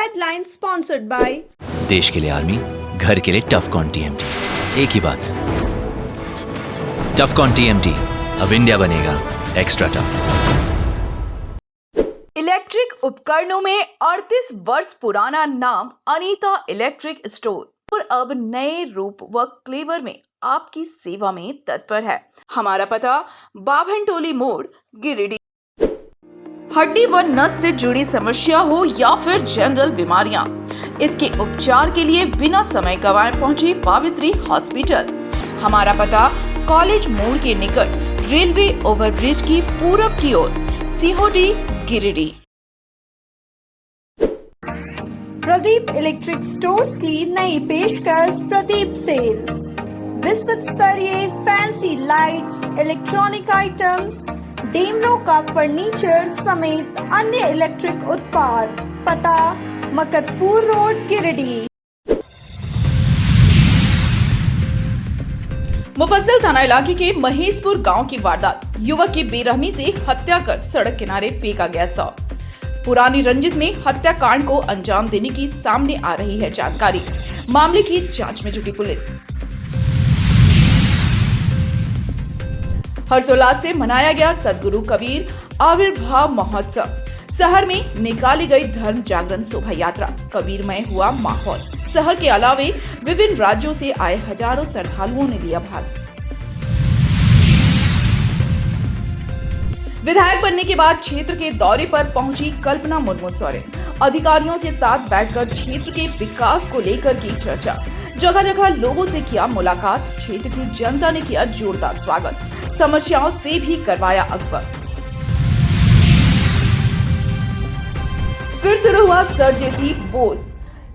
Headline sponsored by देश के लिए आर्मी, घर के लिए टफकॉन टीएमटी। एक ही बात, टफकॉन टीएमटी, अब इंडिया बनेगा एक्स्ट्रा टफ। इलेक्ट्रिक उपकरणों में 38 वर्ष पुराना नाम अनीता इलेक्ट्रिक स्टोर और अब नए रूप व क्लेवर में आपकी सेवा में तत्पर है। हमारा पता बाभनटोली मोड़, गिरिडीह। हड्डी व नस से जुड़ी समस्या हो या फिर जनरल बीमारियां, इसके उपचार के लिए बिना समय गंवाए पहुंचे पावित्री हॉस्पिटल। हमारा पता कॉलेज मोड़ के निकट रेलवे ओवरब्रिज की पूरब की ओर, सिहोडी, गिरिडीह। प्रदीप इलेक्ट्रिक स्टोर्स की नई पेशकश प्रदीप सेल्स। विश्व स्तरीय fancy lights, electronic items, Damro का फर्नीचर समेत अन्य इलेक्ट्रिक उत्पाद। पता मकतपुर रोड, गिरिडीह। मुफस्सिल थाना इलाके के महेशपुर गांव की वारदात, युवक की बेरहमी से हत्या कर सड़क किनारे फेंका गया शव। पुरानी रंजिश में हत्याकांड को अंजाम देने की सामने आ रही है जानकारी। मामले की जांच में जुटी पुलिस। हर्षोल्लास से मनाया गया सदगुरु कबीर आविर्भाव महोत्सव। शहर में निकाली गई धर्म जागरण शोभा यात्रा, कबीरमय हुआ माहौल। शहर के अलावे विभिन्न राज्यों से आए हजारों श्रद्धालुओं ने लिया भाग। विधायक बनने के बाद क्षेत्र के दौरे पर पहुंची कल्पना मुर्मू सोरेन। अधिकारियों के साथ बैठकर क्षेत्र के विकास को लेकर की चर्चा। जगह जगह लोगों से किया मुलाकात। क्षेत्र की जनता ने किया जोरदार स्वागत। समस्याओं से भी करवाया अवगत। फिर शुरू हुआ सर जेसी बोस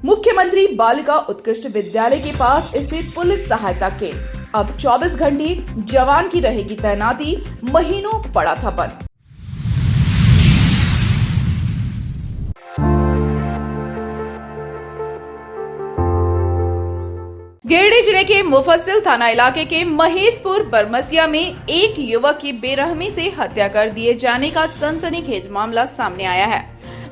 मुख्यमंत्री बालिका उत्कृष्ट विद्यालय के पास स्थित पुलिस सहायता केंद्र। अब 24 घंटे जवान की रहेगी तैनाती, महीनों पड़ा था बंद। गिरिडीह जिले के मुफस्सिल थाना इलाके के महेशपुर बरमसिया में एक युवक की बेरहमी से हत्या कर दिए जाने का सनसनीखेज मामला सामने आया है।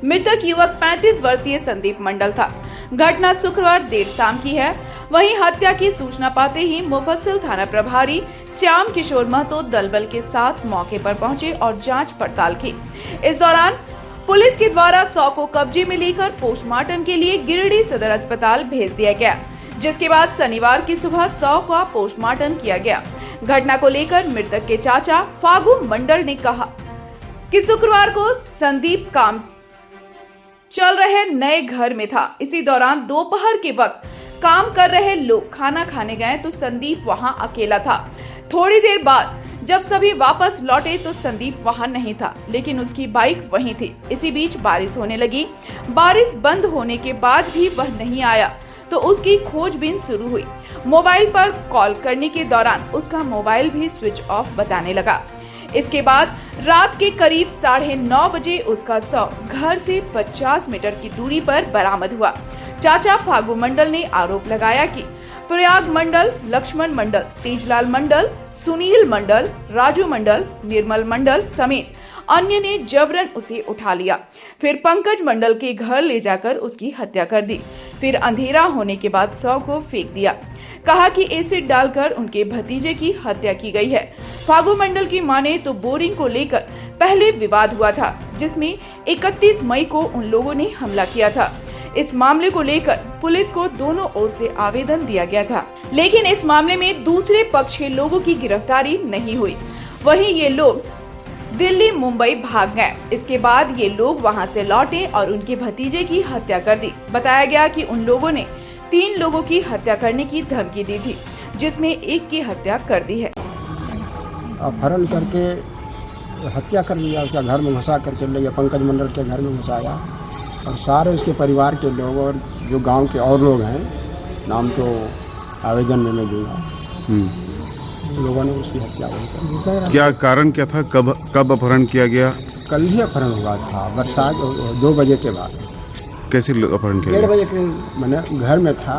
मृतक युवक 35 वर्षीय संदीप मंडल था। घटना शुक्रवार देर शाम की है। वहीं हत्या की सूचना पाते ही मुफस्सिल थाना प्रभारी श्याम किशोर महतो दलबल के साथ मौके पर पहुंचे और जांच पड़ताल की। इस दौरान पुलिस के द्वारा शव को कब्जे में लेकर पोस्टमार्टम के लिए गिरिडीह सदर अस्पताल भेज दिया गया, जिसके बाद शनिवार की सुबह शव का पोस्टमार्टम किया गया। घटना को लेकर मृतक के चाचा फागू मंडल ने कहा कि शुक्रवार को संदीप काम चल रहे नए घर में था। इसी दौरान दोपहर के वक्त काम कर रहे लोग खाना खाने गए तो संदीप वहां अकेला था। थोड़ी देर बाद जब सभी वापस लौटे तो संदीप वहां नहीं था, लेकिन उसकी बाइक वहीं थी। इसी बीच बारिश होने लगी। बारिश बंद होने के बाद भी वह नहीं आया तो उसकी खोजबीन शुरू हुई। मोबाइल पर कॉल करने के दौरान उसका मोबाइल भी स्विच ऑफ बताने लगा। इसके बाद रात के करीब 9:30 बजे उसका शव घर से 50 मीटर की दूरी पर बरामद हुआ। चाचा फागू मंडल ने आरोप लगाया कि प्रयाग मंडल, लक्ष्मण मंडल, तेजलाल मंडल, सुनील मंडल, राजू मंडल, निर्मल मंडल समेत अन्य ने जबरन उसे उठा लिया। फिर पंकज मंडल के घर ले जाकर उसकी हत्या कर दी। फिर अंधेरा होने के बाद शव को फेंक दिया। कहा कि एसिड डालकर उनके भतीजे की हत्या की गई है। फागू मंडल की माने तो बोरिंग को लेकर पहले विवाद हुआ था, जिसमें 31 मई को उन लोगों ने हमला किया था। इस मामले को लेकर पुलिस को दोनों ओर से आवेदन दिया गया था, लेकिन इस मामले में दूसरे पक्ष के लोगों की गिरफ्तारी नहीं हुई। वहीं ये लोग दिल्ली, मुंबई भाग गए। इसके बाद ये लोग वहां से लौटे और उनके भतीजे की हत्या कर दी। बताया गया कि उन लोगों ने 3 लोगों की हत्या करने की धमकी दी थी, जिसमें एक की हत्या कर दी है। अपहरण करके हत्या कर दिया, उसका घर में घुसा करके ले गया, पंकज मंडल के घर में घुसाया और सारे उसके परिवार के लोग और जो गांव के और लोग हैं, नाम तो आवेदन में मैं दूंगा, लोगों ने उसकी हत्या की। क्या कारण क्या था? कब अपहरण किया गया? कल ही अपहरण हुआ था, बरसात 2 बजे के बाद। कैसे अपहरण किया? 1:30 बजे के मैंने घर में था,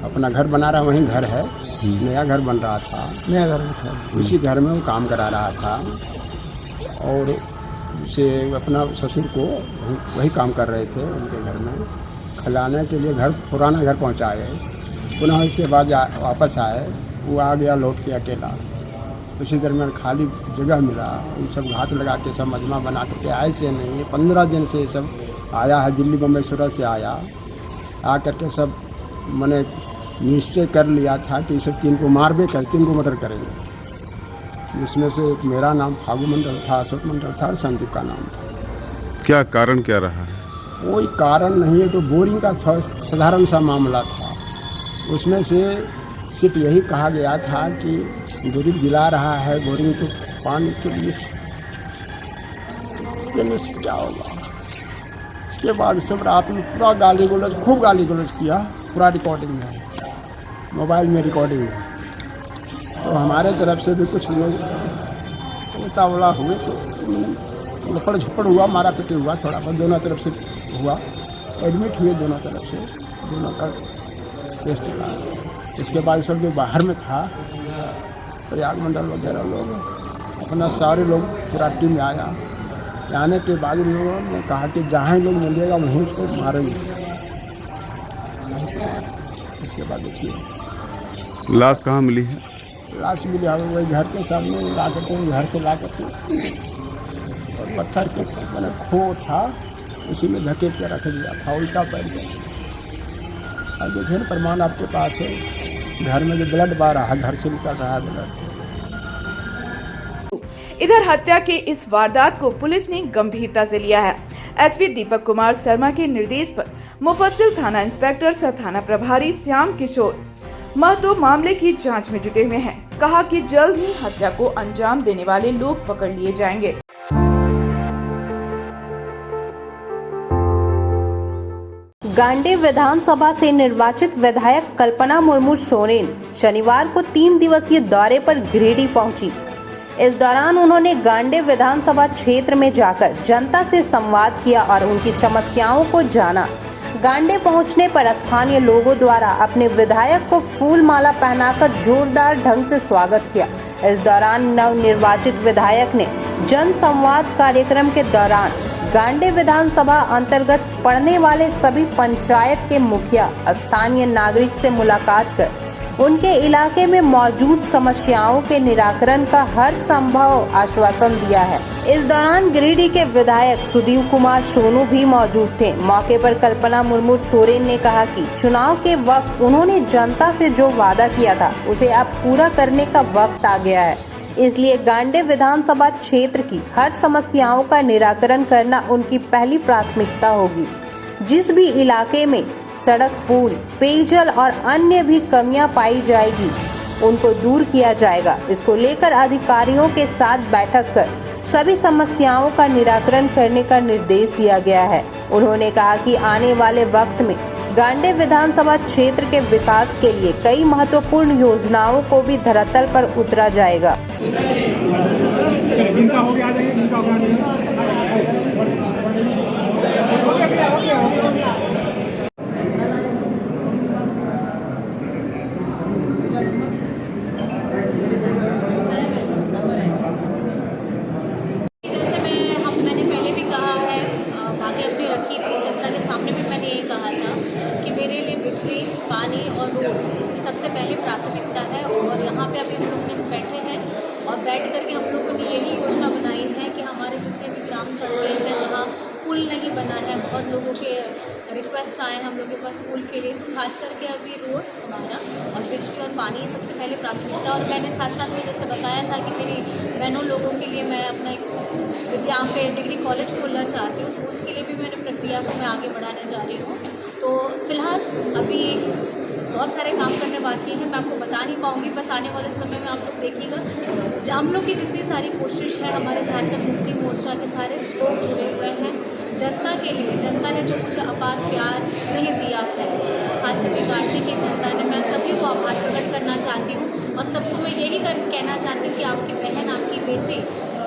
अपना घर बना रहा, वहीं घर है, नया घर बन रहा था, नया घर था, उसी घर में वो काम करा रहा था और से अपना ससुर को वही काम कर रहे थे उनके घर में। खिलाने के लिए घर पुराना घर पहुंचाए, पुनः उसके बाद वापस आए। वो आ गया लौट के अकेला। उसी दरमियान खाली जगह मिला, उन सब घात लगा के सब मजमा बना करके आए से नहीं, 15 दिन से ये सब आया है। दिल्ली बम्बई सूरत से आया, आ करके सब मैंने निश्चय कर लिया था कि सब 3 को मारबे कर, 3 को मर्डर करेंगे। जिसमें से एक मेरा नाम फागू मंडल था, अशोक मंडल था और संदीप का नाम था। क्या कारण क्या रहा है? कोई कारण नहीं है, तो बोरिंग का साधारण सा मामला था। उसमें से सिर्फ यही कहा गया था कि गरीब दिला रहा है बोरिंग तो पानी के लिए, देने से क्या होगा। इसके बाद सब रात में पूरा गाली गलौज, खूब गाली गलौज किया। पूरा रिकॉर्डिंग है, मोबाइल में रिकॉर्डिंग है। तो हमारे तरफ से भी कुछ लोग उतावला हुए, तो लपड़ झपड़ हुआ, मारा पीटी हुआ, थोड़ा बहुत दोनों तरफ से हुआ। एडमिट हुए दोनों तरफ से, दोनों का टेस्ट चला। इसके बाद सब जो बाहर में था, प्रयाग मंडल वगैरह लोग, अपना सारे लोग पूरा टीम आया। आने के बाद इन लोगों ने कहा कि जहाँ लोग मिलेगा वहीं उसको मारेंगे। इसके बाद देखिए लाश कहाँ मिली है? लाश मिली हमें वही घर के सामने ला करके, घर से ला करके, और पत्थर के मैंने खो था, उसी में धकेट के रख दिया था, उल्टा पैर के। अब देखिए प्रमाण आपके पास है, घर में जो ब्लड बह रहा है, घर से निकल रहा है ब्लड। इधर हत्या के इस वारदात को पुलिस ने गंभीरता से लिया है। एसपी दीपक कुमार शर्मा के निर्देश पर मुफस्सिल थाना इंस्पेक्टर सह थाना प्रभारी श्याम किशोर महतो मामले की जांच में जुटे हुए हैं। कहा कि जल्द ही हत्या को अंजाम देने वाले लोग पकड़ लिए जाएंगे। गांडेय विधानसभा से निर्वाचित विधायक कल्पना मुर्मू सोरेन शनिवार को 3 दिवसीय दौरे पर गिरिडीह पहुंची। इस दौरान उन्होंने गांडेय विधानसभा क्षेत्र में जाकर जनता से संवाद किया और उनकी समस्याओं को जाना। गांडेय पहुंचने पर स्थानीय लोगों द्वारा अपने विधायक को फूल माला पहनाकर जोरदार ढंग से स्वागत किया। इस दौरान नवनिर्वाचित विधायक ने जन संवाद कार्यक्रम के दौरान गांडेय विधानसभा अंतर्गत पड़ने वाले सभी पंचायत के मुखिया, स्थानीय नागरिक से मुलाकात कर उनके इलाके में मौजूद समस्याओं के निराकरण का हर संभव आश्वासन दिया है। इस दौरान गिरिडीह के विधायक सुदीव कुमार सोनू भी मौजूद थे। मौके पर कल्पना मुर्मू सोरेन ने कहा कि चुनाव के वक्त उन्होंने जनता से जो वादा किया था उसे अब पूरा करने का वक्त आ गया है, इसलिए गांडेय विधानसभा क्षेत्र की हर समस्याओं का निराकरण करना उनकी पहली प्राथमिकता होगी। जिस भी इलाके में सड़क, पुल, पेयजल और अन्य भी कमियां पाई जाएगी उनको दूर किया जाएगा। इसको लेकर अधिकारियों के साथ बैठक कर सभी समस्याओं का निराकरण करने का निर्देश दिया गया है। उन्होंने कहा कि आने वाले वक्त में गांडेय विधानसभा क्षेत्र के विकास के लिए कई महत्वपूर्ण योजनाओं को भी धरातल पर उतरा जाएगा। मैंने पहले भी कहा है, बातें अपनी रखी थी, जनता के सामने भी मैंने यही कहा था कि मेरे लिए बिजली, पानी और रोड सबसे पहले प्राथमिकता है। और यहाँ पे अभी हम लोग बैठे हैं और बैठ करके हम लोगों ने यही योजना बनाई है कि हमारे जितने भी ग्राम सड़कें हैं जहाँ पुल नहीं बना है, बहुत लोगों के रिक्वेस्ट आए हैं हम लोग के पास पुल के लिए, तो खास करके अभी रोड हमारा और बिजली और पानी सबसे पहले प्राथमिकता। और मैंने साथ साथ में जैसे बताया था कि मेरी बहनों लोगों के लिए मैं अपना एक यहाँ पे डिग्री कॉलेज खोलना चाहती हूँ, तो उसके लिए भी मैंने प्रक्रिया को मैं आगे बढ़ाने जा रही हूँ। तो फिलहाल अभी बहुत सारे काम करने बाकी हैं, मैं आपको बता नहीं पाऊँगी, बस आने वाले समय में आप लोग देखिएगा। हम लोग की जितनी सारी कोशिश है, हमारे झारखंड मुक्ति मोर्चा के सारे लोग जुड़े हुए हैं जनता के लिए। जनता ने जो मुझे अपार प्यार स्नेह दिया है, और खास करके गांडेय की जनता ने, मैं सभी को आभार प्रकट करना चाहती हूँ। और सबको मैं यही कहना चाहती हूँ कि आपकी बहन, आपकी बेटी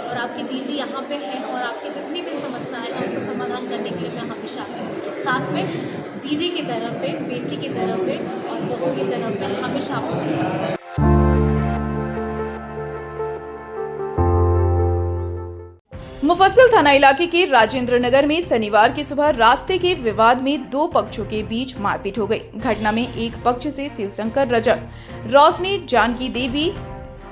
और आपकी दीदी यहाँ पे है, और आपकी जितनी भी समस्याएं हैं उनको समाधान करने के लिए मैं हमेशा साथ में दीदी की तरफ पे, बेटी की तरफ पे और बहू की तरफ पे हमेशा आपके साथ। मुफस्सिल थाना इलाके के राजेंद्र नगर में शनिवार की सुबह रास्ते के विवाद में दो पक्षों के बीच मारपीट हो गई। घटना में एक पक्ष से शिवशंकर रजक, रोशनी जानकी देवी,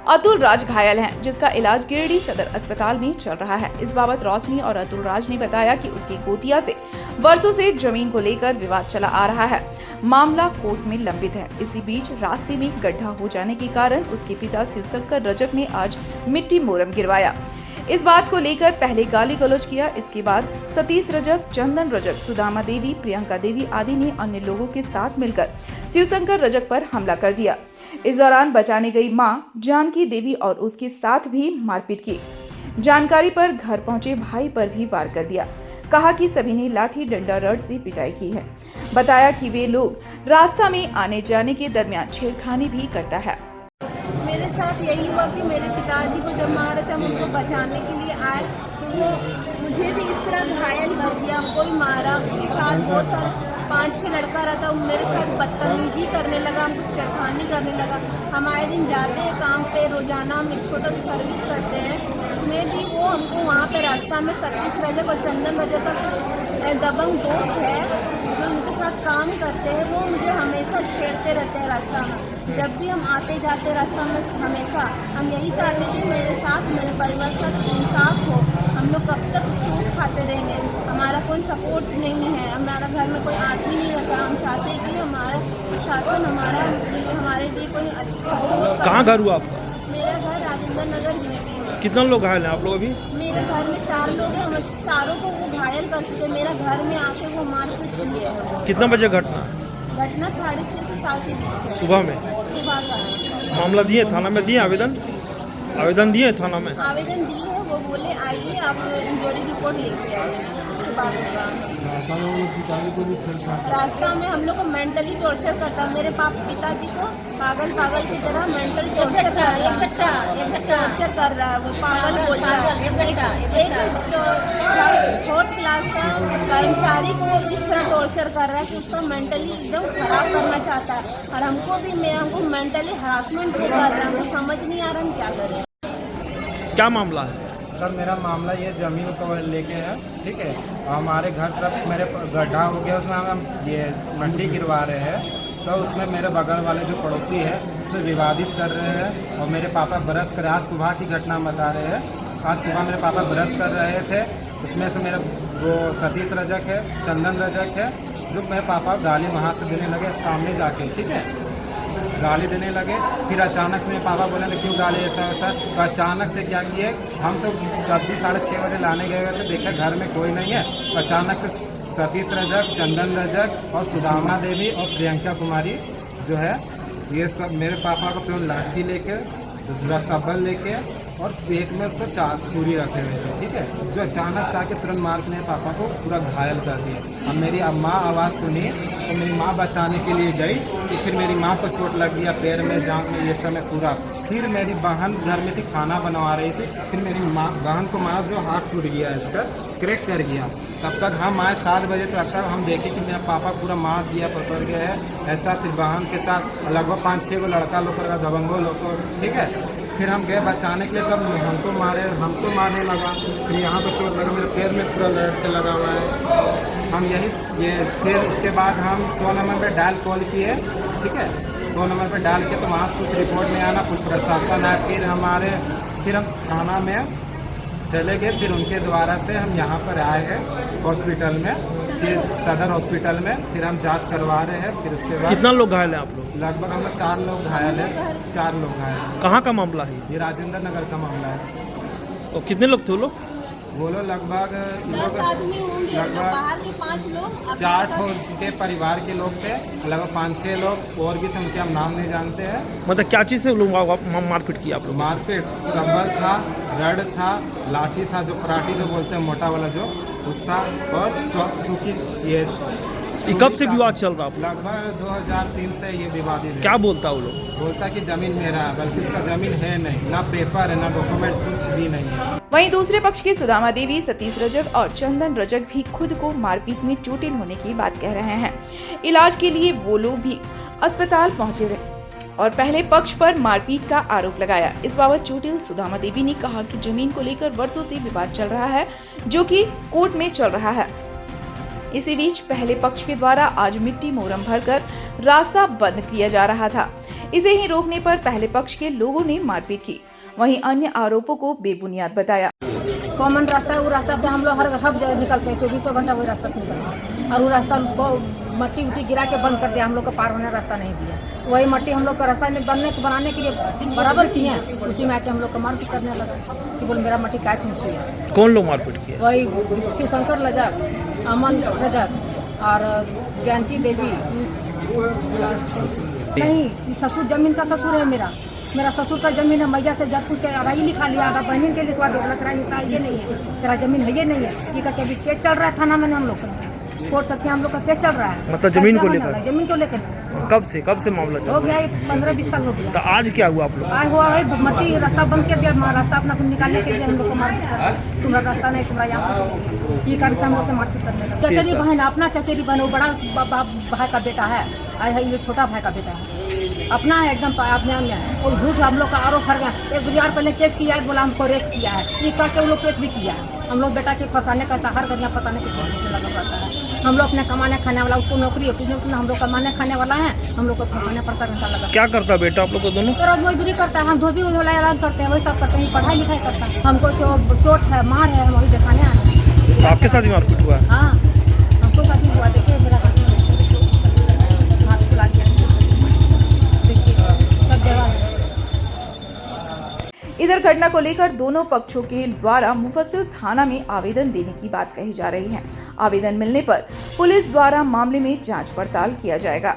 अतुल राज घायल हैं, जिसका इलाज गिरिडीह सदर अस्पताल में चल रहा है। इस बाबत रोशनी और अतुल राज ने बताया कि उसकी गोतिया से वर्षों से जमीन को लेकर विवाद चला आ रहा है। मामला कोर्ट में लंबित है। इसी बीच रास्ते में गड्ढा हो जाने के कारण उसके पिता शिवशंकर रजक ने आज मिट्टी मोरम गिरवाया। इस बात को लेकर पहले गाली गलौज किया। इसके बाद सतीश रजक, चंदन रजक, सुदामा देवी, प्रियंका देवी आदि ने अन्य लोगों के साथ मिलकर शिवशंकर रजक पर हमला कर दिया। इस दौरान बचाने गई मां जानकी देवी और उसके साथ भी मारपीट की। जानकारी पर घर पहुंचे भाई पर भी वार कर दिया। कहा कि सभी ने लाठी डंडा रड से पिटाई की है। बताया कि वे लोग रास्ता में आने जाने के दरमियान छेड़खानी भी करता है। मेरे साथ यही हुआ कि मेरे पिताजी को जब मारे थे, हम उनको बचाने के लिए आए तो वो मुझे भी इस तरह घायल कर दिया। कोई मारा, उसके साथ बहुत सारा 5-6 लड़का रहता, वो मेरे साथ बदतमीजी करने लगा, हमको छेड़खानी करने लगा। हम आए दिन जाते हैं काम पे, रोजाना हम एक छोटा सा सर्विस करते हैं, उसमें भी वो हमको वहाँ पे रास्ता में सतीश रजक और चंदन रजक का कुछ दबंग दोस्त है जो उनके साथ काम करते हैं, वो मुझे हमेशा छेड़ते रहते हैं रास्ता में। जब भी हम आते जाते रास्ता में हमेशा हम यही चाहते हैं कि मेरे साथ, मेरे परिवार के साथ इंसाफ हो। हम लोग कब तक चूक खाते रहेंगे? हमारा कोई सपोर्ट नहीं है, हमारा घर में कोई आदमी नहीं रहता। हम चाहते हैं कि हमारा प्रशासन हमारे लिए कोई अच्छा। कहाँ घर हुआ आपका? मेरा घर राजेंद्र नगर गिरिडीह। कितना लोग घायल हैं आप लोग अभी? मेरे घर में 4 लोग हैं, हम चारों को वो घायल कर चुके। मेरा घर में आके वो मारपीट की है। कितना बजे घटना? घटना 6:30 से 7 के बीच में। सुबह में? सुबह का। मामला दिए थाना में? दिए आवेदन दिए थाना में? आवेदन दी है, वो बोले आइए आप इंजरी रिपोर्ट लेके आइए, उसके बाद होगा। रास्ता में हम लोग को मेंटली टॉर्चर करता है। मेरे पिताजी को पागल की तरह मेंटल टॉर्चर कर रहा है। वो पागल बोल रहा है। एक 4th क्लास का कर्मचारी को इस तरह टॉर्चर कर रहा है कि उसका मेंटली एकदम खराब करना चाहता है। और हमको मेंटली हरासमेंट भी कर रहा है। हमको समझ नहीं आ रहा हम क्या करें। क्या मामला है? सर मेरा मामला ये ज़मीन को लेके है, ठीक है। हमारे घर तरफ मेरे गड्ढा हो गया, उसमें हम ये मट्टी गिरवा रहे हैं, तो उसमें मेरे बगल वाले जो पड़ोसी है उससे विवादित कर रहे हैं। और मेरे पापा ब्रश कर, आज सुबह की घटना बता रहे हैं। आज सुबह मेरे पापा ब्रश कर रहे थे, उसमें से मेरे वो सतीश रजक है, चंदन रजक है, जो मेरे पापा गाली वहाँ से देने लगे सामने जाके, ठीक है। गाली देने लगे। फिर अचानक से मेरे पापा बोले क्यों गाली ऐसा वैसा। तो अचानक से क्या किए, हम तो सब्जी 6:30 बजे लाने गए थे, देखा घर में कोई नहीं है। तो अचानक से सतीश रजक, चंदन रजक और सुदामा देवी और प्रियंका कुमारी जो है, ये सब मेरे पापा को फिर लाठी लेके, सबल लेके और पेट में उसको छुरी रखे हुए थे, ठीक है। जो अचानक से आके तुरंत मार के मेरे पापा को पूरा घायल कर दिया। अब मेरी माँ आवाज़ सुनी तो मेरी माँ बचाने के लिए गई, तो फिर मेरी माँ को चोट लग गया पैर में, जांघ में, ये सब में पूरा। फिर मेरी बहन घर में थी, खाना बनवा रही थी, फिर मेरी माँ बहन को मारा, जो हाथ टूट गया, इसका क्रैक कर गया। तब तक हम आए 7 बजे, तो तब हम देखे कि मेरा पापा पूरा मार दिया, पकड़ गया है ऐसा। फिर बहन के साथ लगभग 5-6 को लड़का लोग, दबंगो लोग, ठीक है। फिर हम गए बचाने के लिए, तब हमको मारने लगा। फिर यहाँ पर चोट लगा, मेरे पैर में पूरा लड़ से लगा हुआ है। हम फिर उसके बाद हम 100 नंबर पे डायल कॉल किए, ठीक है। 100 नंबर पे डाल के तो वहाँ से कुछ रिपोर्ट नहीं आना, कुछ प्रशासन आया। फिर हम थाना में चले गए। फिर उनके द्वारा से हम यहाँ पर आए हैं हॉस्पिटल में, फिर सदर हॉस्पिटल में। फिर हम जांच करवा रहे हैं। फिर उसके बाद कितना लोग घायल हैं आप लोग? लगभग हम लोग 4 लोग घायल हैं। 4 लोग घायल हैं। कहाँ का मामला है? ये राजेंद्र नगर का मामला है। तो कितने लोग थे वो लोग? वो लोग लगभग 10 आदमी होंगे, बाहर के 5 लोग, 4 के परिवार के लोग थे, लगभग 5-6 लोग और भी थे, उनके हम नाम नहीं जानते हैं। मतलब क्या चीज़ से लोग मारपीट किया आप लोग? मारपीट सबल था, रड था, लाठी था, जो पराठी जो बोलते हैं मोटा वाला जो उस था, और सूखी ये। कब से विवाद चल रहा? लगभग 2003 से ये विवादित है। क्या बोलता वो लोग? बोलता कि जमीन मेरा है, बल्कि उसका जमीन है नहीं, ना पेपर है, ना डॉक्यूमेंट, कुछ भी नहीं है। वहीं दूसरे पक्ष की सुदामा देवी, सतीश रजक और चंदन रजक भी खुद को मारपीट में चोटिल होने की बात कह रहे हैं। इलाज के लिए वो लोग भी अस्पताल पहुंचे हुए। और पहले पक्ष पर मारपीट का आरोप लगाया। इस बाबत चोटिल सुदामा देवी ने कहा कि जमीन को लेकर वर्षों से विवाद चल रहा है, जो कि कोर्ट में चल रहा है। इसी बीच पहले पक्ष के द्वारा आज मिट्टी मोरम भरकर रास्ता बंद किया जा रहा था। इसे ही रोकने पर पहले पक्ष के लोगों ने मारपीट की, वहीं अन्य आरोपों को बेबुनियाद बताया। कॉमन रास्ता है, वो रास्ता से हम लोग हर जगह निकलते हैं, 24 घंटा वही रास्ता से निकलते हैं, और वो रास्ता मट्टी उट्टी गिरा के बंद कर दिया, हम लोग को पार होने रास्ता नहीं दिया। वही मट्टी हम लोग का रास्ता बनाने के लिए बराबर किए हैं, उसी में आके हम लोग को मारपीट करने लगा कि बोल मेरा मट्टी काय खींची है। कौन लोग मारपीट किए? वही श्री शंकर रजक, अमन रजक और ज्ञानती देवी। नहीं, ससुर जमीन का ससुर है मेरा ससुर का जमीन है। मैया से जब कुछ आधा ही लिखा लिया, आधा बहन के लिखवा दिया, तेरा हिस्सा ये नहीं है, तेरा जमीन है ये नहीं है। ये का केस चल रहा है थाना में, हम लोग का कोर्ट तक हम लोग का केस चल रहा है। मतलब जमीन को लेकर? जमीन को लेकर कब से मामला चल हो गया? 15-20 साल हो गया। तो आज क्या हुआ आप लोग? आज हुआ है मट्टी रास्ता बंद कर दिया, रास्ता अपना निकालने के लिए हम लोग को मारपीट, तुम्हारा रास्ता नहीं, तुम्हारा यहाँ ये कारण से हम लोग से मारपीट करने लगा। चचेरी बहन, अपना चचेरी बहन, वो बड़ा भाई का बेटा है, ये छोटा भाई का बेटा है, अपना है एकदम अपने है। और झूठ हम लोग का आरोप कर गया। 1 बार पहले केस किया है, बोला हमको रेप किया है, ये करके वो लोग केस भी किया है। हम लोग बेटा के फंसाने का हर गरिया फंसाने की कोशिश लगा पड़ता है। हम लोग अपने कमाने खाने वाला, उसको नौकरी होती है, हम लोग कमाने खाने वाला है, हम लोग को फंसाने पड़ता घंटा लगा। क्या करता है बेटा आप लोग को दोनों? तो रोज मजदूरी करता है, हम धोबी वाला ऐलान करते हैं, वही सब करते हैं, पढ़ाई लिखाई करता है। हमको चोट है, मार है, हम वही दिखाने आए हैं। तो आपके साथ भी मारपीट हुआ? हाँ, हमको साथ ही हुआ। देखिए मेरा हाथ फुला गया, देखिए सब जगह। इधर घटना को लेकर दोनों पक्षों के द्वारा मुफस्सिल थाना में आवेदन देने की बात कही जा रही है। आवेदन मिलने पर पुलिस द्वारा मामले में जांच पड़ताल किया जाएगा।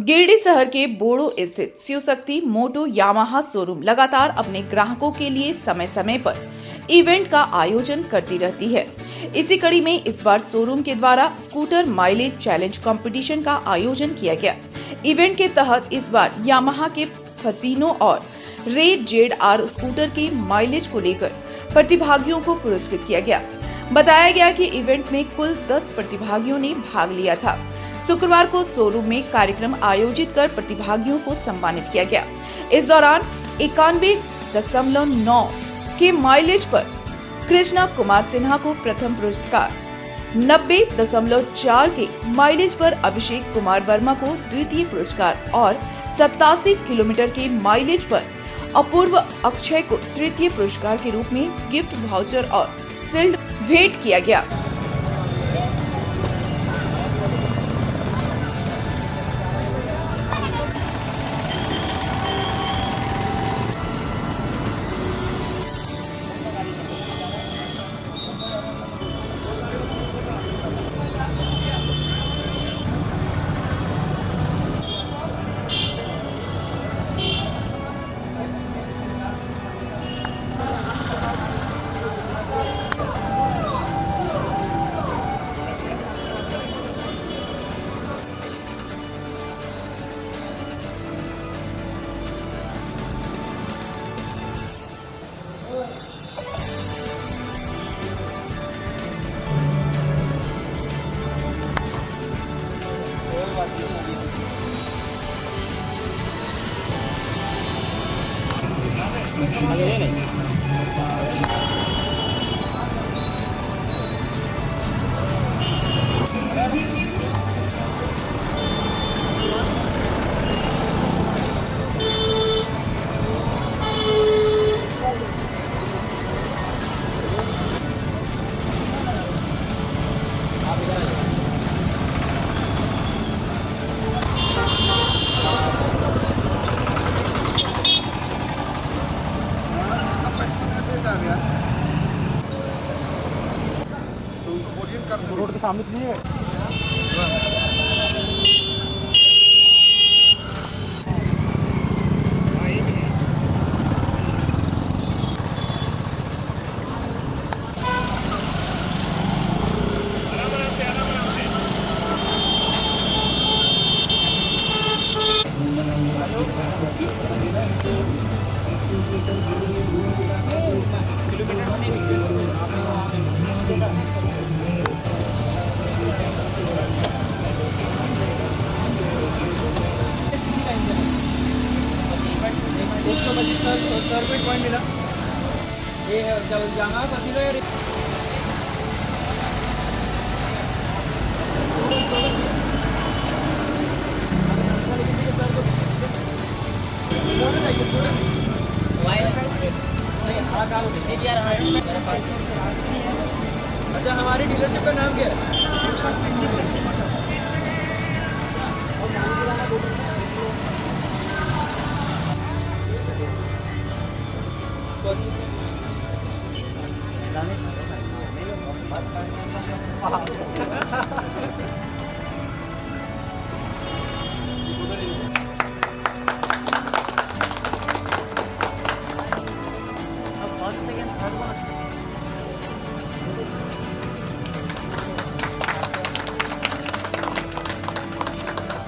गिरिडीह शहर के बोड़ो स्थित शिवशक्ति मोटो यामाहा शोरूम लगातार अपने ग्राहकों के लिए समय समय पर इवेंट का आयोजन करती रहती है। इसी कड़ी में इस बार शोरूम के द्वारा स्कूटर माइलेज चैलेंज कंपटीशन का आयोजन किया गया। इवेंट के तहत इस बार यामाहा के फसीनो और रेड जेड-आर स्कूटर के माइलेज को लेकर प्रतिभागियों को पुरस्कृत किया गया। बताया गया कि इवेंट में कुल 10 प्रतिभागियों ने भाग लिया था। शुक्रवार को शोरूम में कार्यक्रम आयोजित कर प्रतिभागियों को सम्मानित किया गया। इस दौरान 91.9 के माइलेज पर कृष्णा कुमार सिन्हा को प्रथम पुरस्कार, 90.4 के माइलेज पर अभिषेक कुमार वर्मा को द्वितीय पुरस्कार और 87 किलोमीटर के माइलेज पर अपूर्व अक्षय को तृतीय पुरस्कार के रूप में गिफ्ट वाउचर और शील्ड भेंट किया गया। रोड के सामने से नहीं है। सर्विस पॉइंट मिला ये जब जाना पसीना अच्छा हमारी डीलरशिप का नाम क्या है?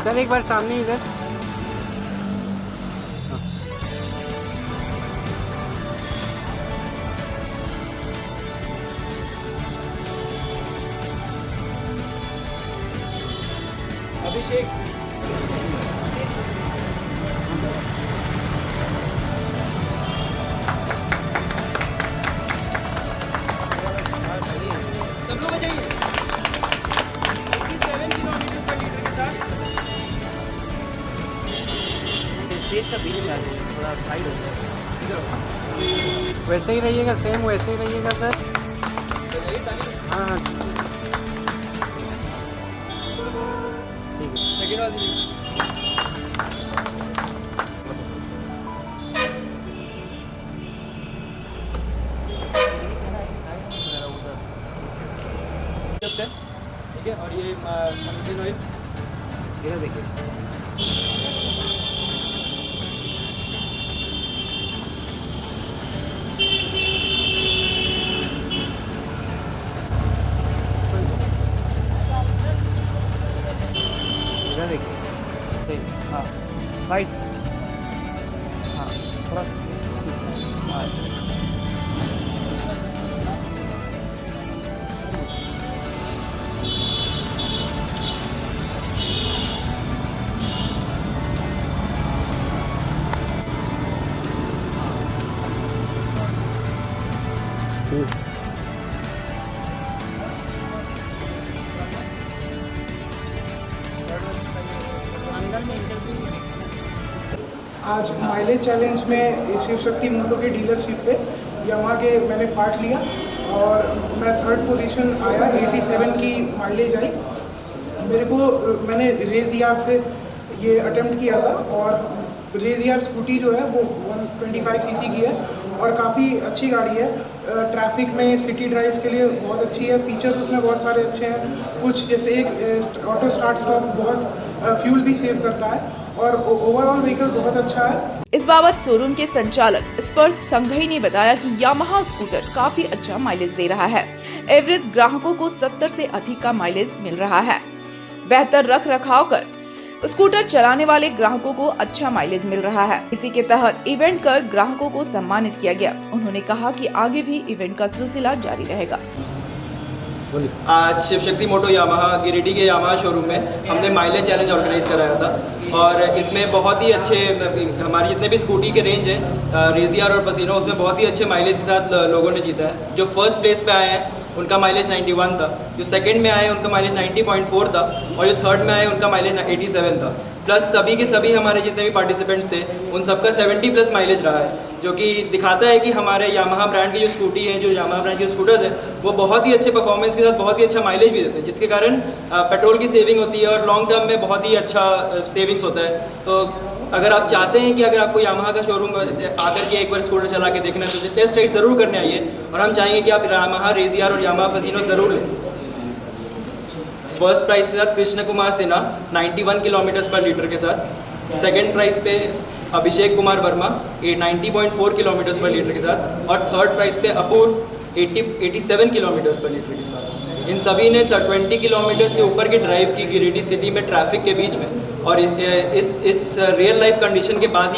सर एक बार सामने इधर अभिषेक सब लोग आ जाइए 87 किलोमीटर पर लीटर के साथ स्टेज का बीच में थोड़ा साइड हो गया वैसे ही रहिएगा सेम वैसे ही रहिएगा सर हाँ हाँ ठीक है सेकेंड वाली ठीक है और ये मंजिल ऑयल इधर देखिए देखिए हाँ साइड से हाँ थोड़ा हाँ आज माइलेज चैलेंज में शिव शक्ति मोटो की डीलरशिप पे यामाहा के मैंने पार्ट लिया और मैं थर्ड पोजीशन आया 87 की माइलेज आई मेरे को मैंने रेज़ियार से ये अटेम्प्ट किया था और रेज़ियार स्कूटी जो है वो 125 सीसी की है और काफ़ी अच्छी गाड़ी है ट्रैफिक में सिटी ड्राइव्स के लिए बहुत अच्छी है फीचर्स उसमें बहुत सारे अच्छे हैं कुछ जैसे एक ऑटो स्टार्ट स्टॉप बहुत फ्यूल भी सेव करता है और ओवरऑल व्हीकल बहुत अच्छा है। इस बाबत शोरूम के संचालक स्पर्श संघई ने बताया कि यामाहा स्कूटर काफी अच्छा माइलेज दे रहा है। एवरेज ग्राहकों को 70 से अधिक का माइलेज मिल रहा है। बेहतर रख रखाव कर स्कूटर चलाने वाले ग्राहकों को अच्छा माइलेज मिल रहा है। इसी के तहत इवेंट कर ग्राहकों को सम्मानित किया गया। उन्होंने कहा कि आगे भी इवेंट का सिलसिला जारी रहेगा। आज शिव शक्ति मोटो यामाहा गिरिडीह के यामाहा शोरूम में हमने माइलेज चैलेंज ऑर्गेनाइज कराया था और इसमें बहुत ही अच्छे हमारे जितने भी स्कूटी के रेंज हैं रेज़ियार और पसीनो उसमें बहुत ही अच्छे माइलेज के साथ लोगों ने जीता है। जो फर्स्ट प्लेस पे आए हैं उनका माइलेज 91 था, जो सेकंड में आए उनका माइलेज 90.4 था और जो थर्ड में आए उनका माइलेज 87 था। प्लस सभी के सभी हमारे जितने भी पार्टिसिपेंट्स थे उन सबका 70 प्लस माइलेज रहा है, जो कि दिखाता है कि हमारे यामाहा ब्रांड की जो स्कूटी है, जो यामाहा ब्रांड के स्कूटर्स हैं, वो बहुत ही अच्छे परफॉर्मेंस के साथ बहुत ही अच्छा माइलेज भी देते हैं, जिसके कारण पेट्रोल की सेविंग होती है और लॉन्ग टर्म में बहुत ही अच्छा सेविंग्स होता है। तो अगर आप चाहते हैं कि अगर आपको यामाहा का शोरूम आकर के एक बार स्कूटर चला के देखना है तो टेस्ट राइड ज़रूर करने आइए और हम चाहेंगे कि आप यामाहा रेज़ियार और यामाहा पसीनो ज़रूर लें। फर्स्ट प्राइस के साथ कृष्ण कुमार सिन्हा 91 किलोमीटर पर लीटर के साथ, सेकंड प्राइस पे अभिषेक कुमार वर्मा 90.4 किलोमीटर पर लीटर के साथ और थर्ड प्राइस पे अपूर्व 87 किलोमीटर पर लीटर के साथ। इन सभी ने 20 किलोमीटर से ऊपर की ड्राइव की गिरिडीह सिटी में ट्रैफिक के बीच में और इस रियल लाइफ कंडीशन के बाद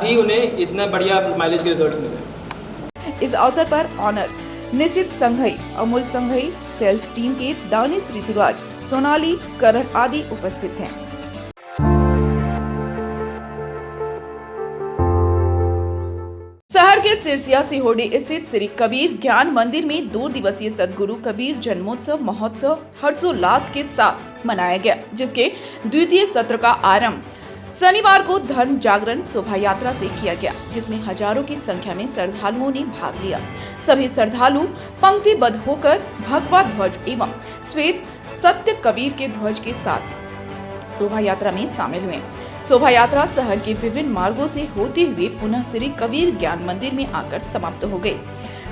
भी उन्हें इतना बढ़िया माइलेज के रिजल्ट्स मिले। इस अवसर पर owner Nishit Sanghai, Amul Sanghai, sales team के दानिश ऋतुराज, सोनाली, करण आदि उपस्थित हैं। के सिरसिया सिहोड़ी स्थित श्री कबीर ज्ञान मंदिर में 2 दिवसीय सदगुरु कबीर जन्मोत्सव महोत्सव हर्षोल्लास के साथ मनाया गया, जिसके द्वितीय सत्र का आरंभ शनिवार को धर्म जागरण शोभा यात्रा से किया गया, जिसमें हजारों की संख्या में श्रद्धालुओं ने भाग लिया। सभी श्रद्धालु पंक्तिबद्ध होकर भगवा ध्वज एवं श्वेत सत्य कबीर के ध्वज के साथ शोभा यात्रा में शामिल हुए। शोभा यात्रा शहर के विभिन्न मार्गों से होते हुए पुनः श्री कबीर ज्ञान मंदिर में आकर समाप्त हो गई।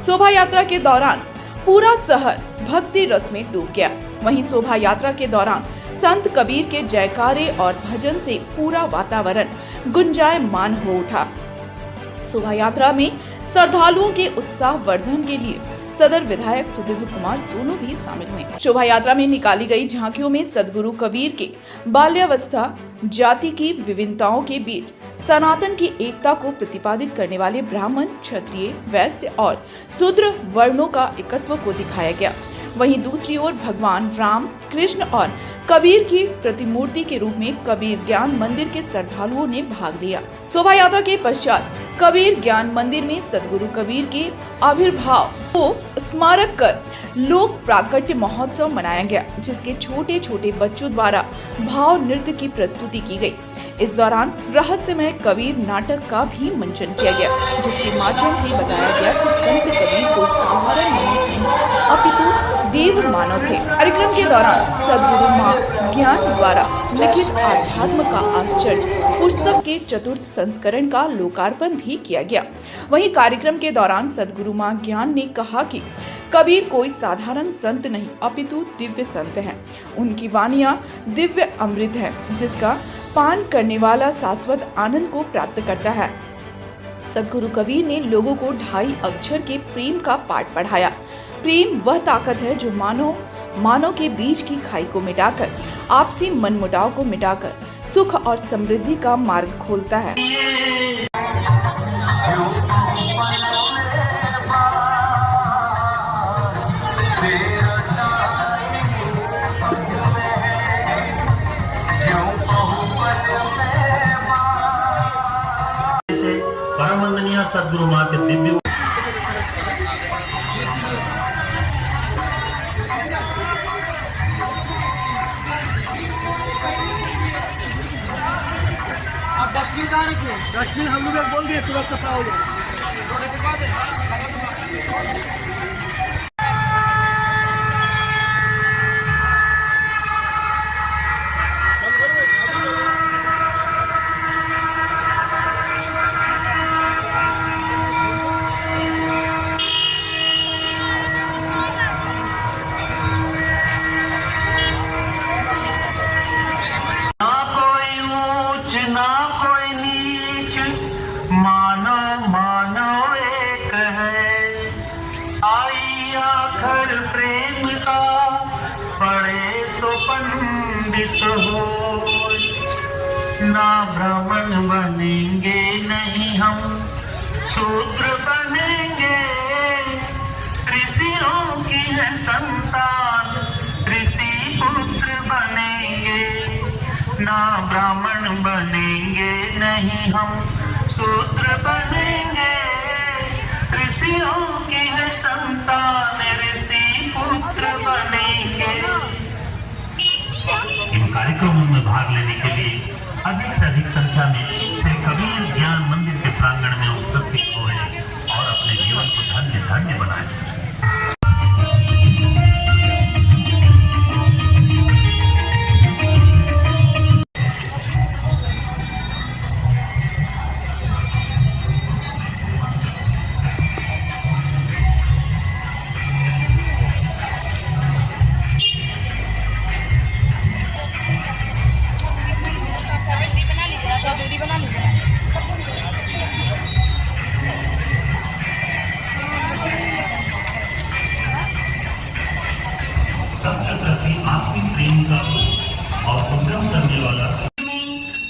शोभा यात्रा के दौरान पूरा शहर भक्ति रस में डूब गया। वहीं शोभा यात्रा के दौरान संत कबीर के जयकारे और भजन से पूरा वातावरण गुंजायमान हो उठा। शोभा यात्रा में श्रद्धालुओं के उत्साह वर्धन के लिए सदर विधायक सुदीव्य कुमार सोनू भी शामिल हुए। शोभा यात्रा में निकाली गई झांकियों में सदगुरु कबीर के बाल्यावस्था, जाति की विभिन्नताओं के बीच सनातन की एकता को प्रतिपादित करने वाले ब्राह्मण, क्षत्रिय, वैश्य और शूद्र वर्णों का एकत्व को दिखाया गया। वहीं दूसरी ओर भगवान राम, कृष्ण और कबीर की प्रतिमूर्ति के रूप में कबीर ज्ञान मंदिर के श्रद्धालुओं ने भाग लिया। शोभा यात्रा के पश्चात कबीर ज्ञान मंदिर में सदगुरु कबीर के आविर्भाव को स्मारक कर लोक प्राकट्य महोत्सव मनाया गया, जिसके छोटे छोटे बच्चों द्वारा भाव नृत्य की प्रस्तुति की गई। इस दौरान रहस्यमय कबीर नाटक का भी मंचन किया गया, जिसके माध्यम से बताया गया कि संत कबीर को साधारण मनुष्य नहीं अपितु देव मानव थे। कार्यक्रम के दौरान सदगुरु मां ज्ञान द्वारा लिखित आध्यात्म का आश्चर्य पुस्तक के चतुर्थ संस्करण का लोकार्पण भी किया गया। वहीं कार्यक्रम के दौरान सदगुरु मां ज्ञान ने कहा कि कबीर कोई साधारण संत नहीं अपितु दिव्य संत हैं। उनकी वाणियां दिव्य अमृत है, जिसका पान करने वाला शाश्वत आनंद को प्राप्त करता है। सदगुरु कबीर ने लोगों को 2.5 अक्षर के प्रेम का पाठ पढ़ाया। प्रेम वह ताकत है जो मानव के बीच की खाई को मिटाकर, आपसी मनमुटाव को मिटाकर सुख और समृद्धि का मार्ग खोलता है। परम वंदनीय सदगुरु मां के दिव्य डस्टबिन कहाँ रखे? डस्टबिन हम लोग बोल दिए तुरंत सफा हो जाए। प्रेम का पड़े सो पंडित हो, ना ब्राह्मण बनेंगे नहीं हम शूद्र बनेंगे। ऋषियों की है संतान, ऋषि पुत्र बनेंगे, ना ब्राह्मण बनेंगे नहीं हम शूद्र बनेंगे। ऋषियों की है संतान, ऋषि पुत्र बनेंगे। इन कार्यक्रमों में भाग लेने के लिए अधिक से अधिक संख्या में श्री कबीर ज्ञान मंदिर के प्रांगण में उपस्थित हुए और अपने जीवन को धन्य धन्य बनाए।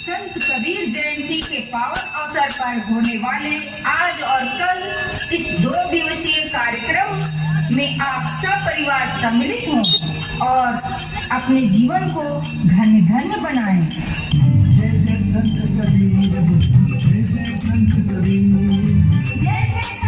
संत कबीर जयंती के पावन अवसर पर होने वाले आज और कल इस 2 दिवसीय कार्यक्रम में आप सब परिवार सम्मिलित हों और अपने जीवन को धन्य धन्य बनाएं। जय जय संत कबीर, जय जय संत कबीर, जय जय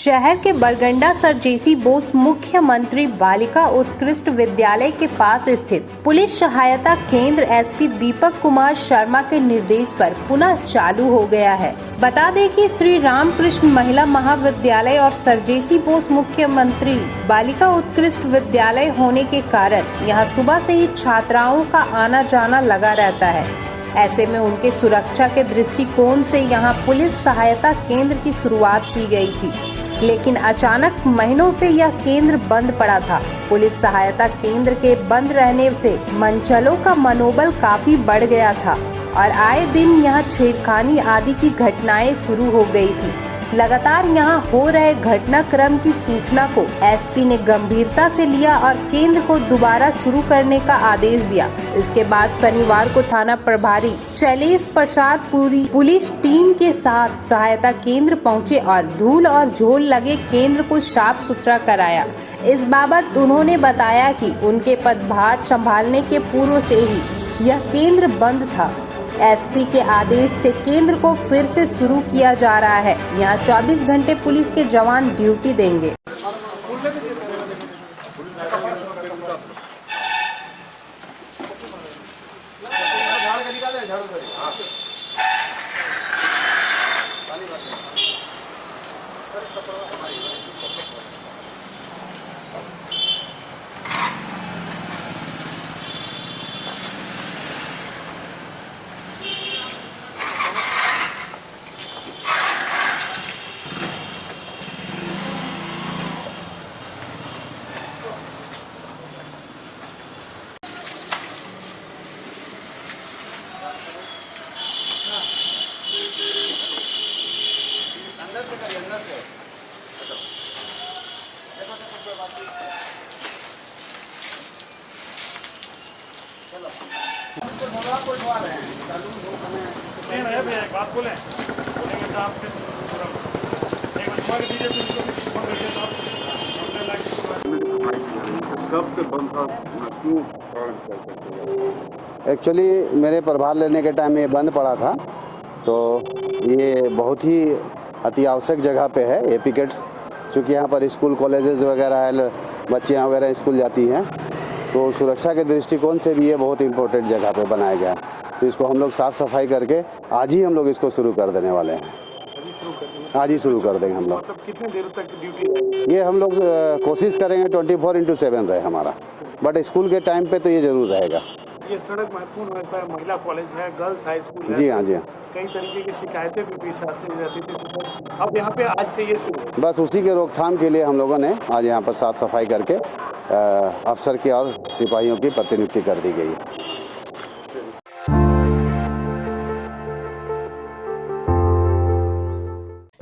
शहर के बरगंडा सर जेसी बोस मुख्यमंत्री बालिका उत्कृष्ट विद्यालय के पास स्थित पुलिस सहायता केंद्र एसपी दीपक कुमार शर्मा के निर्देश पर पुनः चालू हो गया है। बता दें कि श्री रामकृष्ण महिला महाविद्यालय और सर जेसी बोस मुख्यमंत्री बालिका उत्कृष्ट विद्यालय होने के कारण यहाँ सुबह से ही छात्राओं का आना जाना लगा रहता है। ऐसे में उनके सुरक्षा के दृष्टिकोण से यहाँ पुलिस सहायता केंद्र की शुरुआत की गई थी, लेकिन अचानक महीनों से यह केंद्र बंद पड़ा था। पुलिस सहायता केंद्र के बंद रहने से मनचलों का मनोबल काफी बढ़ गया था और आए दिन यहाँ छेड़खानी आदि की घटनाएं शुरू हो गई थी। लगातार यहाँ हो रहे घटनाक्रम की सूचना को एसपी ने गंभीरता से लिया और केंद्र को दोबारा शुरू करने का आदेश दिया। इसके बाद शनिवार को थाना प्रभारी शैलेश प्रसाद पूरी पुलिस टीम के साथ सहायता केंद्र पहुंचे और धूल और झोल लगे केंद्र को साफ सुथरा कराया। इस बाबत उन्होंने बताया कि उनके पदभार संभालने के पूर्व से ही यह केंद्र बंद था। एसपी के आदेश से केंद्र को फिर से शुरू किया जा रहा है। यहाँ 24 घंटे पुलिस के जवान ड्यूटी देंगे। एक्चुअली मेरे प्रभार लेने के टाइम ये बंद पड़ा था, तो ये बहुत ही अति आवश्यक जगह पे है ये पिकेट, चूँकि यहाँ पर स्कूल कॉलेजेस वगैरह है, बच्चियाँ वगैरह स्कूल जाती हैं, तो सुरक्षा के दृष्टिकोण से भी ये बहुत इम्पोर्टेंट जगह पे बनाया गया। तो इसको हम लोग साफ़ सफाई करके आज ही हम लोग इसको शुरू कर देने वाले हैं। आज ही शुरू कर देंगे हम लोग। मतलब कितने देर तक ड्यूटी? ये हम लोग कोशिश करेंगे 24/7 रहे हमारा, बट स्कूल के टाइम पे तो ये जरूर रहेगा। ये सड़क महत्वपूर्ण होता है, महिला कॉलेज है, गर्ल्स हाई स्कूल है। जी हाँ, जी हाँ। कई तरीके की शिकायतें भी पेश आती रहती थी, तो अब यहाँ पे आज से ये शुरू। बस उसी के रोकथाम के लिए हम लोगों ने आज यहाँ पर साफ सफाई करके अफसर की और सिपाहियों की प्रतिनियुक्ति कर दी गई है।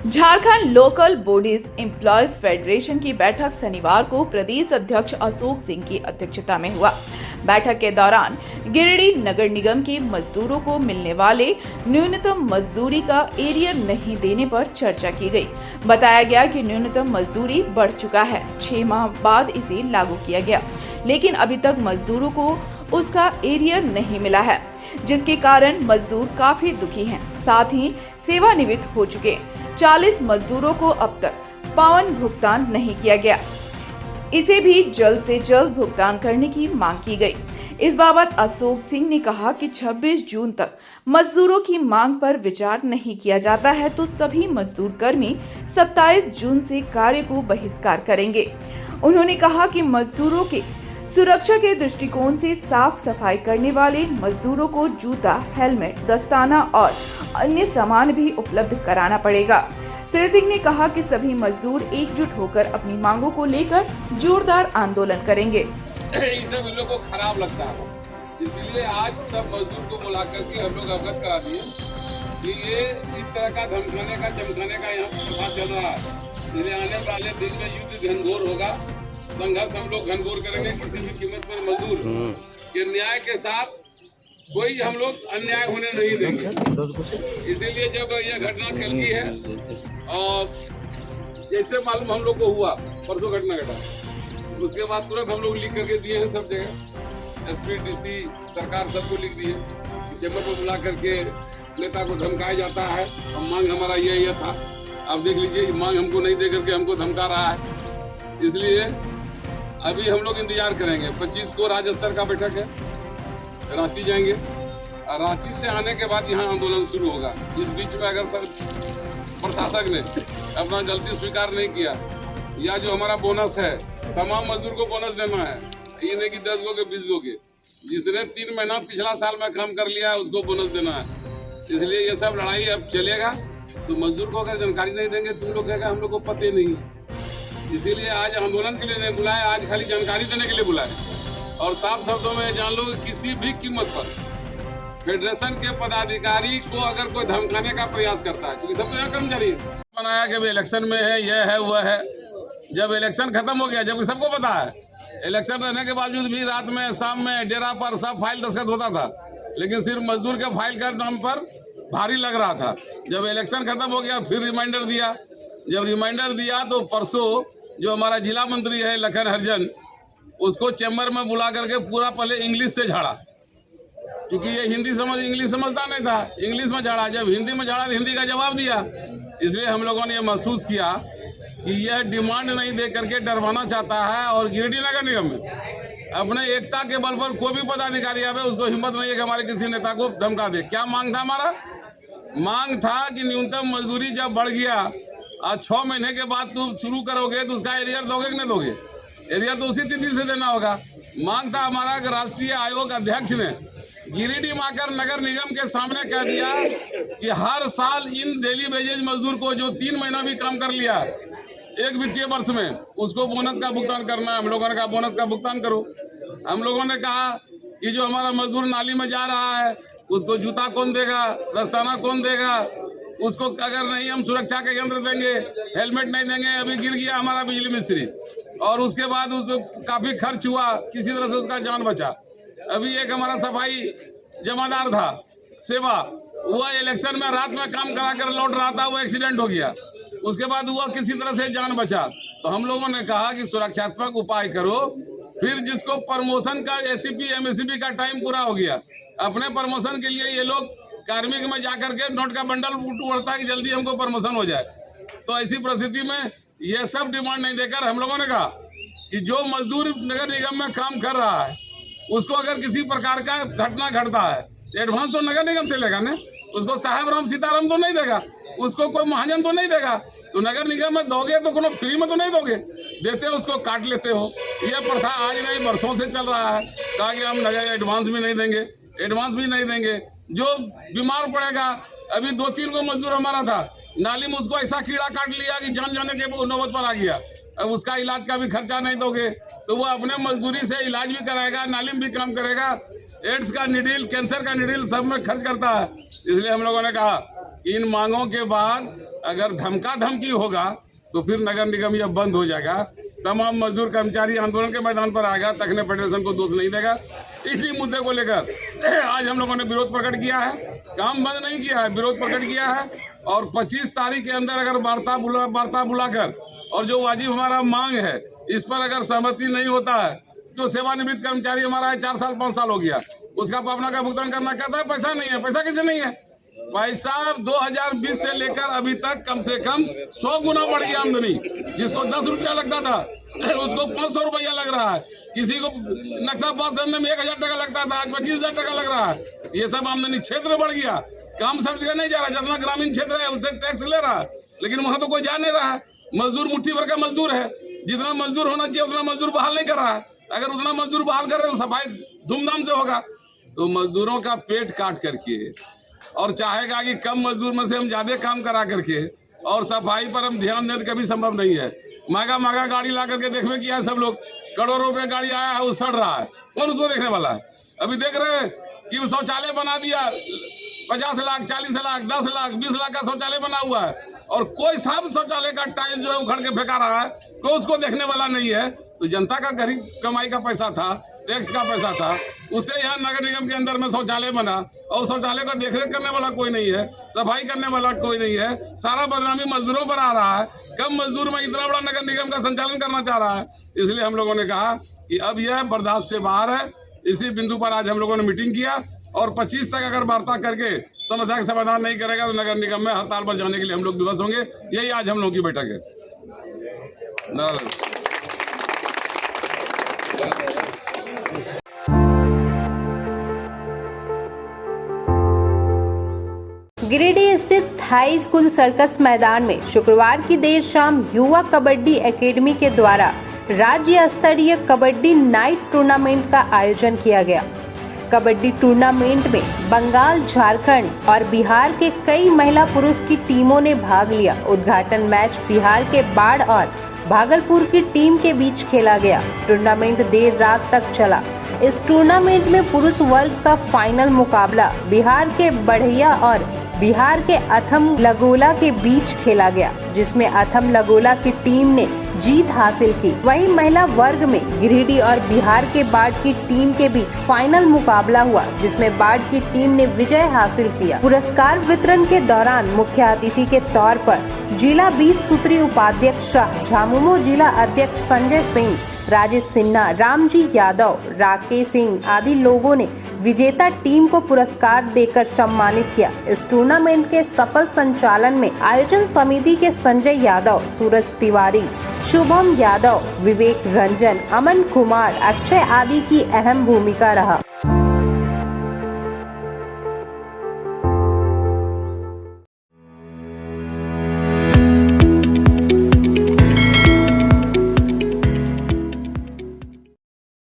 Jharkhand local bodies employees federation की बैठक शनिवार को प्रदेश अध्यक्ष अशोक सिंह की अध्यक्षता में हुआ। बैठक के दौरान गिरिडीह नगर निगम के मजदूरों को मिलने वाले न्यूनतम मजदूरी का एरियर नहीं देने पर चर्चा की गई। बताया गया कि न्यूनतम मजदूरी बढ़ चुका है, 6 माह बाद इसे लागू किया गया, लेकिन अभी तक मजदूरों को उसका एरियर नहीं मिला है, जिसके कारण मजदूर काफी दुखी हैं। साथ ही सेवानिवृत्त हो चुके 40 मजदूरों को अब तक पावन भुगतान नहीं किया गया, इसे भी जल्द से जल्द भुगतान करने की मांग की गई। इस बाबत अशोक सिंह ने कहा कि 26 जून तक मजदूरों की मांग पर विचार नहीं किया जाता है तो सभी मजदूर कर्मी 27 जून से कार्य को बहिष्कार करेंगे। उन्होंने कहा कि मजदूरों के सुरक्षा के दृष्टिकोण से साफ सफाई करने वाले मजदूरों को जूता, हेलमेट, दस्ताना और अन्य सामान भी उपलब्ध कराना पड़ेगा। श्री सिंह ने कहा कि सभी मजदूर एकजुट होकर अपनी मांगों को लेकर जोरदार आंदोलन करेंगे। ये सब इन लोगों को खराब लगता है, इसीलिए आज सब मजदूर को बुला करके हम लोग अवगत करा दिए कि ये इस तरह का धमकाने का चमकाने का यहाँ प्रथा चल रहा है। इसलिए आने वाले दिन में युद्ध घनघोर होगा, संघर्ष हम लोग घनघोर करेंगे। किसी भी कीमत पर मजदूर के न्याय के साथ कोई हम लोग अन्याय होने नहीं देंगे। इसीलिए जब यह घटना चलती है और जैसे मालूम हम लोग को हुआ परसों घटना घटा, उसके बाद तुरंत हम लोग लिख करके दिए हैं सब जगह, एसपी डीसी सरकार सबको लिख दिए। चैम्बर पर बुला करके नेता को धमकाया जाता है। हम मांग हमारा ये था, अब देख लीजिए मांग हमको नहीं दे करके हमको धमका रहा है। इसलिए अभी हम लोग इंतजार करेंगे। 25 को राज्य स्तर का बैठक है, रांची जाएंगे और रांची से आने के बाद यहाँ आंदोलन शुरू होगा। इस बीच में अगर सर प्रशासक ने अपना गलती स्वीकार नहीं किया या जो हमारा बोनस है, तमाम मजदूर को बोनस देना है, ये नहीं कि 10 गो के 20 गो के, जिसने 3 महीना पिछला साल में काम कर लिया है उसको बोनस देना है। इसलिए ये सब लड़ाई अब चलेगा। तो मजदूर को अगर जानकारी नहीं देंगे तुम लोग कहेगा हम लोग को पता ही नहीं है। इसीलिए आज आंदोलन के लिए नहीं बुलाए, आज खाली जानकारी देने के लिए बुलाए। और साफ शब्दों में जान लो किसी भी कीमत पर फेडरेशन के पदाधिकारी को अगर कोई धमकाने का प्रयास करता है, क्योंकि सब तो यहाँ कर्मचारी है, बनाया कि इलेक्शन में है, यह है वह है। जब इलेक्शन खत्म हो गया, जबकि सबको पता है इलेक्शन रहने के बावजूद भी रात में शाम में डेरा पर सब फाइल दस्तखत होता था, लेकिन सिर्फ मजदूर के फाइल का नाम पर भारी लग रहा था। जब इलेक्शन खत्म हो गया फिर रिमाइंडर दिया। जब रिमाइंडर दिया तो परसों जो हमारा जिला मंत्री है लखन हरिजन, उसको चैम्बर में बुला करके पूरा पहले इंग्लिश से झाड़ा, क्योंकि ये इंग्लिश समझता नहीं था, इंग्लिश में झाड़ा। जब हिंदी में झाड़ा तो हिंदी का जवाब दिया। इसलिए हम लोगों ने ये महसूस किया कि यह डिमांड नहीं दे करके डरवाना चाहता है। और गिरिडीह नगर निगम में अपने एकता के बल पर कोई भी पदाधिकारी आवे उसको हिम्मत नहीं है कि हमारे किसी नेता को धमका दे। क्या मांग था हमारा? मांग था कि न्यूनतम मजदूरी जब बढ़ गया और 6 महीने के बाद तुम शुरू करोगे तो उसका एरियर दोगे कि नहीं दोगे? एरियर तो उसी तिथि से देना होगा। मांग था हमारा कि राष्ट्रीय आयोग अध्यक्ष ने गिरिडीह में आकर नगर निगम के सामने कह दिया कि हर साल इन डेली वेजेज मजदूर को जो 3 महीना भी काम कर लिया एक वित्तीय वर्ष में, उसको बोनस का भुगतान करना है। हम लोगों ने कहा बोनस का भुगतान करो। हम लोगों ने कहा कि जो हमारा मजदूर नाली में जा रहा है उसको जूता कौन देगा, दस्ताना कौन देगा, उसको अगर नहीं हम सुरक्षा के यंत्र देंगे, हेलमेट नहीं देंगे। अभी गिर गया हमारा बिजली मिस्त्री और उसके बाद उसको काफी खर्च हुआ, किसी तरह से उसका जान बचा। अभी एक हमारा सफाई जमादार था सेवा, वह इलेक्शन में रात में काम करा कर लौट रहा था, वो एक्सीडेंट हो गया, उसके बाद वह किसी तरह से जान बचा। तो हम लोगों ने कहा कि सुरक्षात्मक उपाय करो। फिर जिसको प्रमोशन का एसीपी एमएसपी का टाइम पूरा हो गया, अपने प्रमोशन के लिए ये लोग कार्मिक में जाकर के नोट का बंडल उड़ता है कि जल्दी हमको प्रमोशन हो जाए। तो ऐसी परिस्थिति में ये सब डिमांड नहीं देकर हम लोगों ने कहा कि जो मजदूर नगर निगम में काम कर रहा है उसको अगर किसी प्रकार का घटना घटता है एडवांस तो नगर निगम से लेगा ना, उसको साहब राम सीताराम तो नहीं देगा, उसको कोई महाजन तो नहीं देगा। तो नगर निगम में दोगे तो कोनो फ्री में तो नहीं दोगे, देते हो उसको काट लेते हो। यह प्रथा आज नहीं वर्षों से चल रहा है। कहा कि हम नगर एडवांस भी नहीं देंगे, एडवांस भी नहीं देंगे। जो बीमार पड़ेगा, अभी 2-3 को मजदूर हमारा था, नाली में उसको ऐसा कीड़ा काट लिया कि जान जाने के नौबत पर आ गया। अब उसका इलाज का भी खर्चा नहीं दोगे तो वो अपने मजदूरी से इलाज भी कराएगा, नाली में भी काम करेगा, एड्स का निडिल, कैंसर का निडिल सब में खर्च करता है। इसलिए हम लोगों ने कहा कि इन मांगों के बाद अगर धमका धमकी होगा तो फिर नगर निगम यह बंद हो जाएगा। तमाम मजदूर कर्मचारी आंदोलन के मैदान पर आएगा, तखने फेडरेशन को दोष नहीं देगा। इसी मुद्दे को लेकर आज हम लोगों ने विरोध प्रकट किया है, काम बंद नहीं किया है, विरोध प्रकट किया है। और 25 तारीख के अंदर अगर वार्ता बुलाकर और जो वाजिब हमारा मांग है इस पर अगर सहमति नहीं होता है, जो सेवानिवृत्त कर्मचारी हमारा है 4 साल 5 साल हो गया, उसका पावना का भुगतान करना कहता है पैसा नहीं है। पैसा किसे नहीं है? पैसा 2020 से लेकर अभी तक कम से कम 100 गुना बढ़ गया आमदनी। जिसको 10 रुपया लगता था उसको 500 रुपया लग रहा है। किसी को नक्शा पास करने में 1000 टका लगता था, आज 25,000 टका लग रहा है। ये सब आमदनी क्षेत्र बढ़ गया, काम सब जगह नहीं जा रहा। जितना ग्रामीण क्षेत्र है उससे टैक्स ले रहा है, लेकिन वहाँ तो कोई जा नहीं रहा है। मजदूर मुट्ठी भर का मजदूर है, जितना मजदूर होना चाहिए उतना मजदूर बहाल नहीं कर रहा है। अगर उतना मजदूर बहाल कर रहे तो सफाई धूमधाम से होगा। तो मजदूरों का पेट काट करके और चाहेगा कि कम मजदूर में से हम ज्यादा काम करा करके और सफाई पर हम ध्यान दें, कभी संभव नहीं है। महंगा गाड़ी ला करके देखने किया है सब लोग, करोड़ों रुपए गाड़ी आया है वो सड़ रहा है, कौन उसको देखने वाला है? अभी देख रहे हैं कि शौचालय बना दिया, 50 लाख 40 लाख 10 लाख 20 लाख का शौचालय बना हुआ है और कोई सब शौचालय का टाइल्स जो है उखड़ के फेंका रहा है, कोई उसको देखने वाला नहीं है। तो जनता का गरीब कमाई का पैसा था, टैक्स का पैसा था, उससे यहाँ नगर निगम के अंदर में शौचालय बना और शौचालय का देखरेख करने वाला कोई नहीं है, सफाई करने वाला कोई नहीं है। सारा बदनामी मजदूरों पर आ रहा है। कम मजदूर में इतना बड़ा नगर निगम का संचालन करना चाह रहा है। इसलिए हम लोगों ने कहा कि अब यह बर्दाश्त से बाहर है। इसी बिंदु पर आज हम लोगों ने मीटिंग किया और 25 तक अगर वार्ता करके समस्या का समाधान नहीं करेगा तो नगर निगम में हड़ताल पर जाने के लिए हम लोग विवश होंगे। यही आज हम लोगों की बैठक है। गिरिडीह स्थित हाई स्कूल सर्कस मैदान में शुक्रवार की देर शाम युवा कबड्डी एकेडमी के द्वारा राज्य स्तरीय कबड्डी नाइट टूर्नामेंट का आयोजन किया गया। कबड्डी टूर्नामेंट में बंगाल, झारखंड और बिहार के कई महिला पुरुष की टीमों ने भाग लिया। उद्घाटन मैच बिहार के बाढ़ और भागलपुर की टीम के बीच खेला गया। टूर्नामेंट देर रात तक चला। इस टूर्नामेंट में पुरुष वर्ग का फाइनल मुकाबला बिहार के बढ़िया और बिहार के अथम लगोला के बीच खेला गया, जिसमें अथम लगोला की टीम ने जीत हासिल की। वहीं महिला वर्ग में गिरिडीह और बिहार के बाढ़ की टीम के बीच फाइनल मुकाबला हुआ, जिसमें बाढ़ की टीम ने विजय हासिल किया। पुरस्कार वितरण के दौरान मुख्य अतिथि के तौर पर जिला 20 सूत्री उपाध्यक्ष शाह, झामुमो जिला अध्यक्ष संजय सिंह, राजेश सिन्हा, रामजी यादव, राकेश सिंह आदि लोगों ने विजेता टीम को पुरस्कार देकर सम्मानित किया। इस टूर्नामेंट के सफल संचालन में आयोजन समिति के संजय यादव, सूरज तिवारी, शुभम यादव, विवेक रंजन, अमन कुमार, अक्षय आदि की अहम भूमिका रहा।